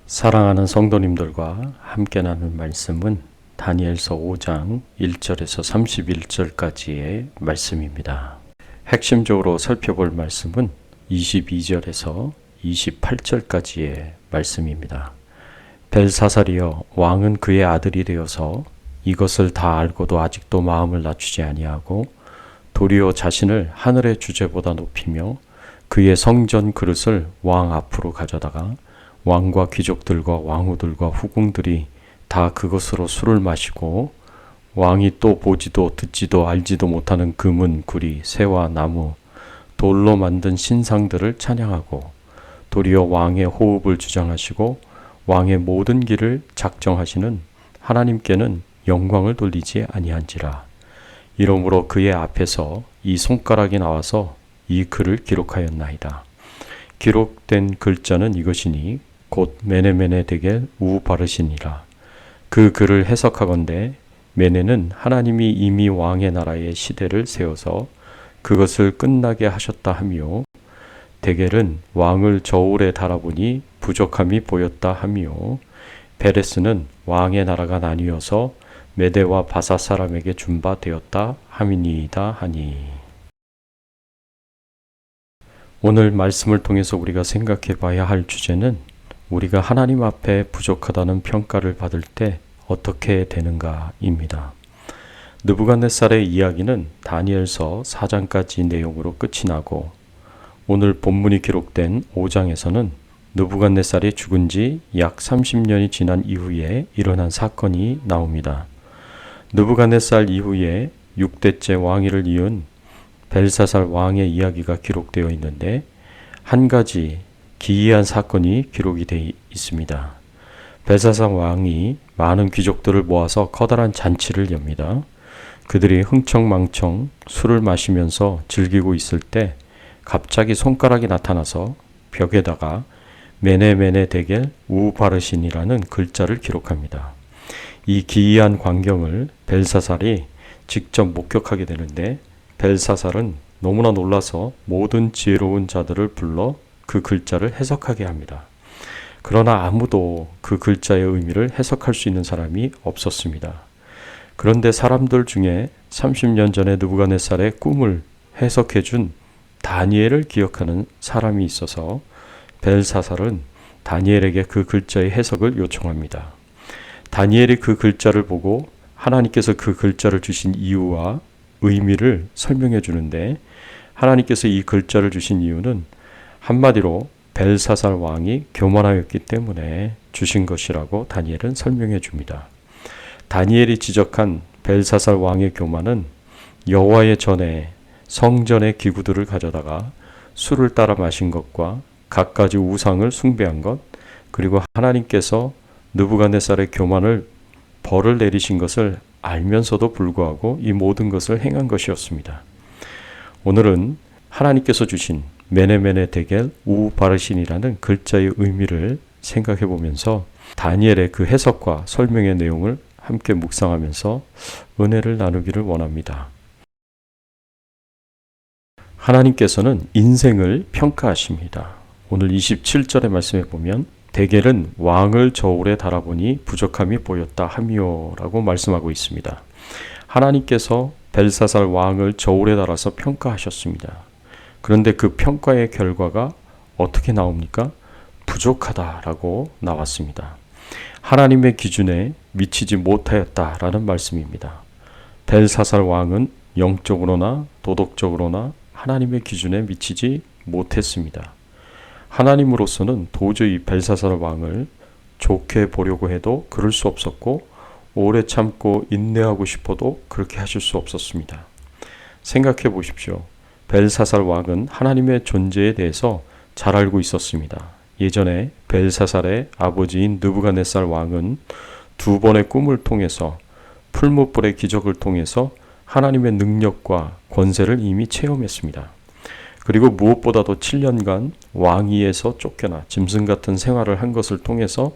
사랑하는 성도님들과 함께 나눌 말씀은 다니엘서 5장 1절에서 31절까지의 말씀입니다. 핵심적으로 살펴볼 말씀은 22절에서 28절까지의 말씀입니다. 벨사살이여, 왕은 그의 아들이 되어서 이것을 다 알고도 아직도 마음을 낮추지 아니하고 도리어 자신을 하늘의 주제보다 높이며 그의 성전 그릇을 왕 앞으로 가져다가 왕과 귀족들과 왕후들과 후궁들이 다 그것으로 술을 마시고 왕이 또 보지도 듣지도 알지도 못하는 금은 구리, 새와 나무, 돌로 만든 신상들을 찬양하고 도리어 왕의 호흡을 주장하시고 왕의 모든 길을 작정하시는 하나님께는 영광을 돌리지 아니한지라. 이러므로 그의 앞에서 이 손가락이 나와서 이 글을 기록하였나이다. 기록된 글자는 이것이니 곧 메네메네 데겔 우바르시니라. 그 글을 해석하건대 메네는 하나님이 이미 왕의 나라의 시대를 세워서 그것을 끝나게 하셨다 하며, 데겔은 왕을 저울에 달아보니 부족함이 보였다 하며, 베레스는 왕의 나라가 나뉘어서 메대와 바사 사람에게 준 바 되었다 함이니이다 하니. 오늘 말씀을 통해서 우리가 생각해 봐야 할 주제는 우리가 하나님 앞에 부족하다는 평가를 받을 때 어떻게 되는가입니다. 느부갓네살의 이야기는 다니엘서 4장까지 내용으로 끝이 나고, 오늘 본문이 기록된 5장에서는 느부갓네살이 죽은 지 약 30년이 지난 이후에 일어난 사건이 나옵니다. 느부갓네살 이후에 6대째 왕위를 이은 벨사살 왕의 이야기가 기록되어 있는데, 한 가지 기이한 사건이 기록이 되어 있습니다. 벨사살 왕이 많은 귀족들을 모아서 커다란 잔치를 엽니다. 그들이 흥청망청 술을 마시면서 즐기고 있을 때 갑자기 손가락이 나타나서 벽에다가 메네메네 데겔 우바르신이라는 글자를 기록합니다. 이 기이한 광경을 벨사살이 직접 목격하게 되는데, 벨사살은 너무나 놀라서 모든 지혜로운 자들을 불러 그 글자를 해석하게 합니다. 그러나 아무도 그 글자의 의미를 해석할 수 있는 사람이 없었습니다. 그런데 사람들 중에 30년 전에 느부갓네살의 꿈을 해석해 준 다니엘을 기억하는 사람이 있어서 벨사살은 다니엘에게 그 글자의 해석을 요청합니다. 다니엘이 그 글자를 보고 하나님께서 그 글자를 주신 이유와 의미를 설명해 주는데, 하나님께서 이 글자를 주신 이유는 한마디로 벨사살 왕이 교만하였기 때문에 주신 것이라고 다니엘은 설명해 줍니다. 다니엘이 지적한 벨사살 왕의 교만은 여호와의 전에 성전의 기구들을 가져다가 술을 따라 마신 것과 갖가지 우상을 숭배한 것, 그리고 하나님께서 느부갓네살의 교만을 벌을 내리신 것을 알면서도 불구하고 이 모든 것을 행한 것이었습니다. 오늘은 하나님께서 주신 메네메네 데겔 우바르신이라는 글자의 의미를 생각해 보면서 다니엘의 그 해석과 설명의 내용을 함께 묵상하면서 은혜를 나누기를 원합니다. 하나님께서는 인생을 평가하십니다. 오늘 27절의 말씀에 보면 데겔은 왕을 저울에 달아보니 부족함이 보였다 하며 라고 말씀하고 있습니다. 하나님께서 벨사살 왕을 저울에 달아서 평가하셨습니다. 그런데 그 평가의 결과가 어떻게 나옵니까? 부족하다라고 나왔습니다. 하나님의 기준에 미치지 못하였다라는 말씀입니다. 벨사살 왕은 영적으로나 도덕적으로나 하나님의 기준에 미치지 못했습니다. 하나님으로서는 도저히 벨사살 왕을 좋게 보려고 해도 그럴 수 없었고, 오래 참고 인내하고 싶어도 그렇게 하실 수 없었습니다. 생각해 보십시오. 벨사살 왕은 하나님의 존재에 대해서 잘 알고 있었습니다. 예전에 벨사살의 아버지인 느부갓네살 왕은 2번의 꿈을 통해서, 풀무불의 기적을 통해서 하나님의 능력과 권세를 이미 체험했습니다. 그리고 무엇보다도 7년간 왕위에서 쫓겨나 짐승 같은 생활을 한 것을 통해서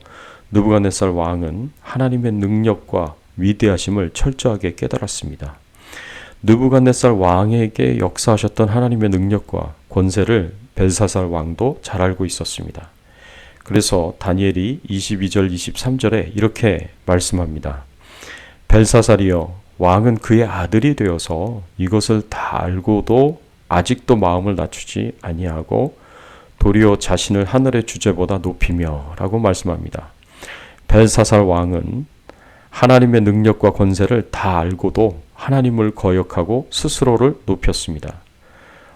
느부갓네살 왕은 하나님의 능력과 위대하심을 철저하게 깨달았습니다. 느부갓네살 왕에게 역사하셨던 하나님의 능력과 권세를 벨사살 왕도 잘 알고 있었습니다. 그래서 다니엘이 22절 23절에 이렇게 말씀합니다. 벨사살이여, 왕은 그의 아들이 되어서 이것을 다 알고도 아직도 마음을 낮추지 아니하고 도리어 자신을 하늘의 주제보다 높이며 라고 말씀합니다. 벨사살 왕은 하나님의 능력과 권세를 다 알고도 하나님을 거역하고 스스로를 높였습니다.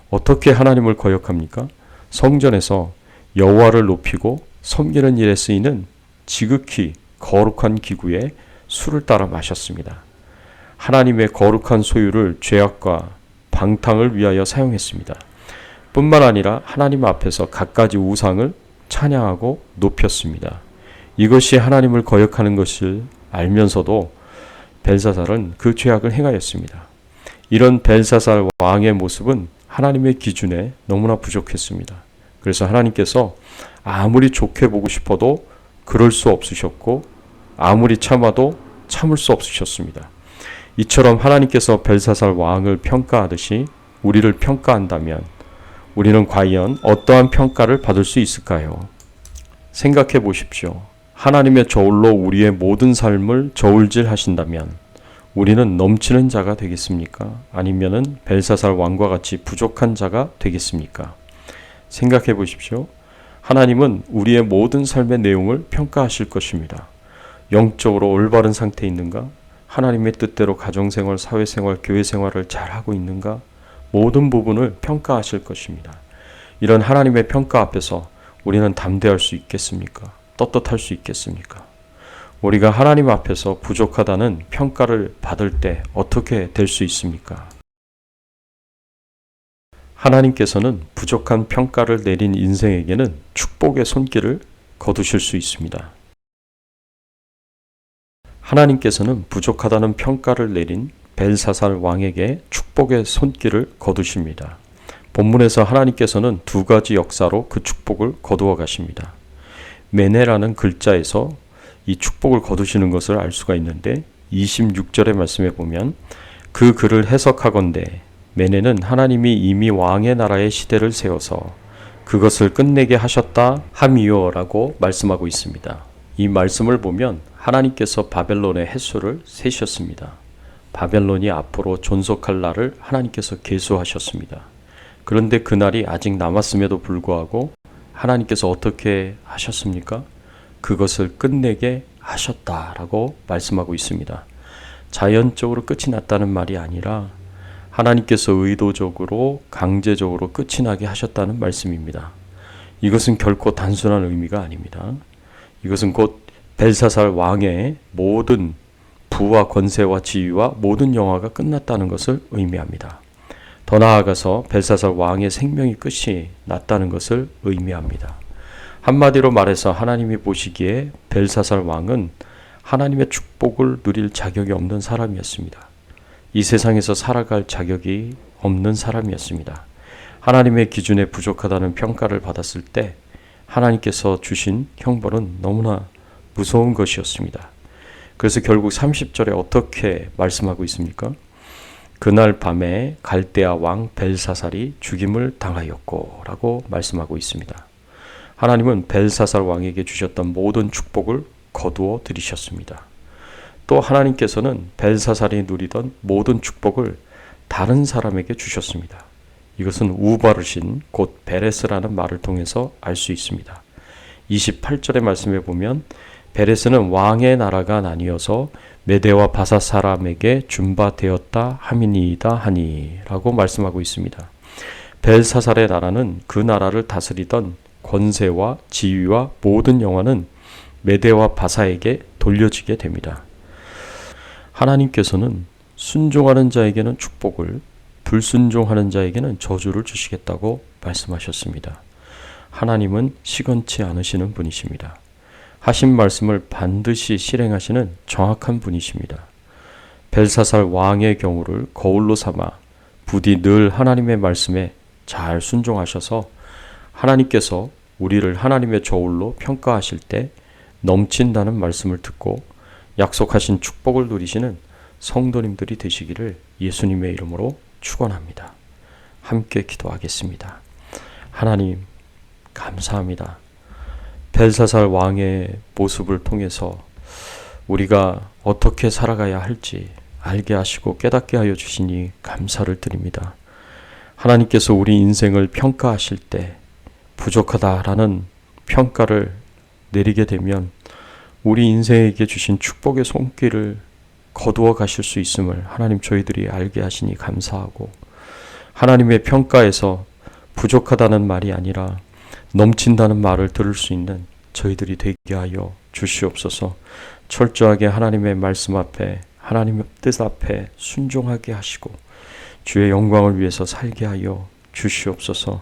어떻게 하나님을 거역합니까? 성전에서 여호와를 높이고 섬기는 일에 쓰이는 지극히 거룩한 기구에 술을 따라 마셨습니다. 하나님의 거룩한 소유를 죄악과 방탕을 위하여 사용했습니다. 뿐만 아니라 하나님 앞에서 갖가지 우상을 찬양하고 높였습니다. 이것이 하나님을 거역하는 것을 알면서도 벨사살은 그 죄악을 행하였습니다. 이런 벨사살 왕의 모습은 하나님의 기준에 너무나 부족했습니다. 그래서 하나님께서 아무리 좋게 보고 싶어도 그럴 수 없으셨고 아무리 참아도 참을 수 없으셨습니다. 이처럼 하나님께서 벨사살 왕을 평가하듯이 우리를 평가한다면 우리는 과연 어떠한 평가를 받을 수 있을까요? 생각해 보십시오. 하나님의 저울로 우리의 모든 삶을 저울질 하신다면 우리는 넘치는 자가 되겠습니까? 아니면은 벨사살 왕과 같이 부족한 자가 되겠습니까? 생각해 보십시오. 하나님은 우리의 모든 삶의 내용을 평가하실 것입니다. 영적으로 올바른 상태에 있는가? 하나님의 뜻대로 가정생활, 사회생활, 교회생활을 잘하고 있는가? 모든 부분을 평가하실 것입니다. 이런 하나님의 평가 앞에서 우리는 담대할 수 있겠습니까? 떳떳할 수 있겠습니까? 우리가 하나님 앞에서 부족하다는 평가를 받을 때 어떻게 될 수 있습니까? 하나님께서는 부족한 평가를 내린 인생에게는 축복의 손길을 거두실 수 있습니다. 하나님께서는 부족하다는 평가를 내린 벨사살 왕에게 축복의 손길을 거두십니다. 본문에서 하나님께서는 두 가지 역사로 그 축복을 거두어 가십니다. 메네라는 글자에서 이 축복을 거두시는 것을 알 수가 있는데 26절의 말씀에 보면 그 글을 해석하건대 메네는 하나님이 이미 왕의 나라의 시대를 세워서 그것을 끝내게 하셨다 함이요 라고 말씀하고 있습니다. 이 말씀을 보면 하나님께서 바벨론의 횟수를 세셨습니다. 바벨론이 앞으로 존속할 날을 하나님께서 계수하셨습니다. 그런데 그날이 아직 남았음에도 불구하고 하나님께서 어떻게 하셨습니까? 그것을 끝내게 하셨다라고 말씀하고 있습니다. 자연적으로 끝이 났다는 말이 아니라 하나님께서 의도적으로 강제적으로 끝이 나게 하셨다는 말씀입니다. 이것은 결코 단순한 의미가 아닙니다. 이것은 곧 벨사살 왕의 모든 부와 권세와 지위와 모든 영화가 끝났다는 것을 의미합니다. 더 나아가서 벨사살 왕의 생명이 끝이 났다는 것을 의미합니다. 한마디로 말해서 하나님이 보시기에 벨사살 왕은 하나님의 축복을 누릴 자격이 없는 사람이었습니다. 이 세상에서 살아갈 자격이 없는 사람이었습니다. 하나님의 기준에 부족하다는 평가를 받았을 때 하나님께서 주신 형벌은 너무나 무서운 것이었습니다. 그래서 결국 30절에 어떻게 말씀하고 있습니까? 그날 밤에 갈대아 왕 벨사살이 죽임을 당하였고 라고 말씀하고 있습니다. 하나님은 벨사살 왕에게 주셨던 모든 축복을 거두어 들이셨습니다. 또 하나님께서는 벨사살이 누리던 모든 축복을 다른 사람에게 주셨습니다. 이것은 우바르신 곧 베레스라는 말을 통해서 알 수 있습니다. 28절의 말씀에 보면 베레스는 왕의 나라가 나뉘어서 메대와 바사 사람에게 준바되었다 함이니이다 하니 라고 말씀하고 있습니다. 벨사살의 나라는 그 나라를 다스리던 권세와 지위와 모든 영화는 메대와 바사에게 돌려지게 됩니다. 하나님께서는 순종하는 자에게는 축복을, 불순종하는 자에게는 저주를 주시겠다고 말씀하셨습니다. 하나님은 시건치 않으시는 분이십니다. 하신 말씀을 반드시 실행하시는 정확한 분이십니다. 벨사살 왕의 경우를 거울로 삼아 부디 늘 하나님의 말씀에 잘 순종하셔서 하나님께서 우리를 하나님의 저울로 평가하실 때 넘친다는 말씀을 듣고 약속하신 축복을 누리시는 성도님들이 되시기를 예수님의 이름으로 축원합니다. 함께 기도하겠습니다. 하나님 감사합니다. 벨사살 왕의 모습을 통해서 우리가 어떻게 살아가야 할지 알게 하시고 깨닫게 하여 주시니 감사를 드립니다. 하나님께서 우리 인생을 평가하실 때 부족하다라는 평가를 내리게 되면 우리 인생에게 주신 축복의 손길을 거두어 가실 수 있음을 하나님 저희들이 알게 하시니 감사하고, 하나님의 평가에서 부족하다는 말이 아니라 넘친다는 말을 들을 수 있는 저희들이 되게 하여 주시옵소서. 철저하게 하나님의 말씀 앞에, 하나님의 뜻 앞에 순종하게 하시고 주의 영광을 위해서 살게 하여 주시옵소서.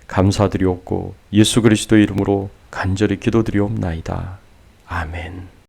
감사드리옵고 예수 그리스도의 이름으로 간절히 기도드리옵나이다. 아멘.